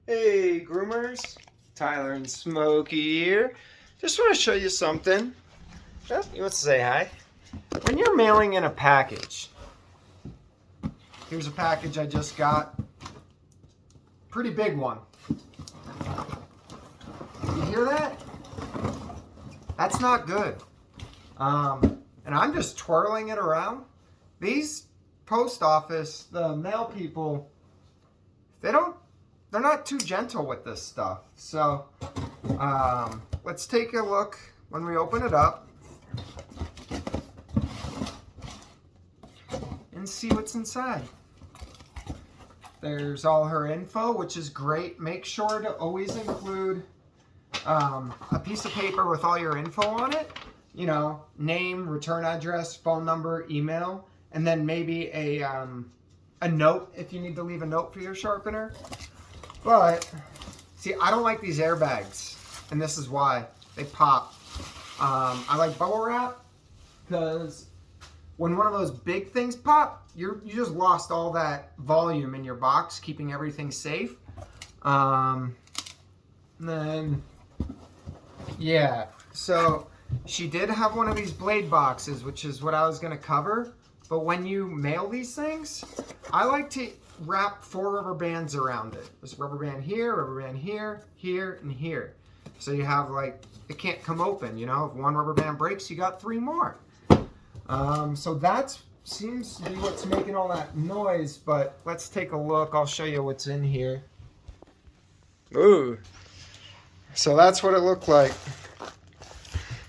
Hey groomers, Tyler and Smokey here. Just want to show you something. Oh, you want to say hi? When you're mailing in a package, here's a package I just got. Pretty big one. You hear that? That's not good. And I'm just twirling it around. These post office, the mail people, they're not too gentle with this stuff. So let's take a look when we open it up and see what's inside. There's all her info, which is great. Make sure to always include a piece of paper with all your info on it. You know, name, return address, phone number, email, and then maybe a note if you need to leave a note for your sharpener. But see, I don't like these airbags, and this is why. They pop. I like bubble wrap because when one of those big things pop, you just lost all that volume in your box, keeping everything safe. Then yeah, so she did have one of these blade boxes, which is what I was going to cover. But when you mail these things, I like to wrap 4 rubber bands around it. There's a rubber band here, here, and here. So you have, like, it can't come open, you know? If one rubber band breaks, you got 3 more. So that seems to be what's making all that noise, but let's take a look. I'll show you what's in here. Ooh. So that's what it looked like.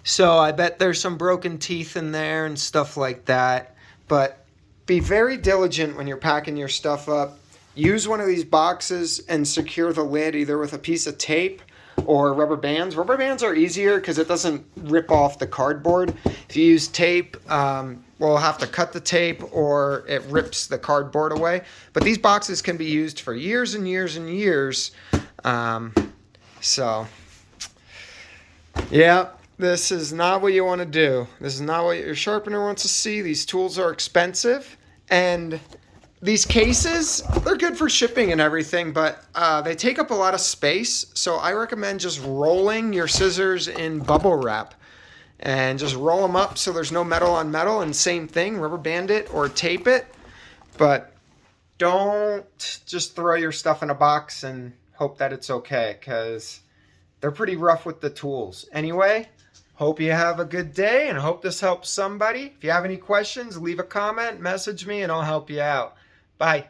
So I bet there's some broken teeth in there and stuff like that. But be very diligent when you're packing your stuff up. Use one of these boxes and secure the lid either with a piece of tape or rubber bands. Rubber bands are easier because it doesn't rip off the cardboard. If you use tape, we'll have to cut the tape or it rips the cardboard away. But these boxes can be used for years and years and years. So, yeah. This is not what you want to do. This is not what your sharpener wants to see. These tools are expensive. And these cases, they're good for shipping and everything, but they take up a lot of space. So I recommend just rolling your scissors in bubble wrap. And just roll them up so there's no metal on metal. And same thing, rubber band it or tape it. But don't just throw your stuff in a box and hope that it's okay, because they're pretty rough with the tools. Anyway, hope you have a good day and hope this helps somebody. If you have any questions, leave a comment, message me, and I'll help you out. Bye.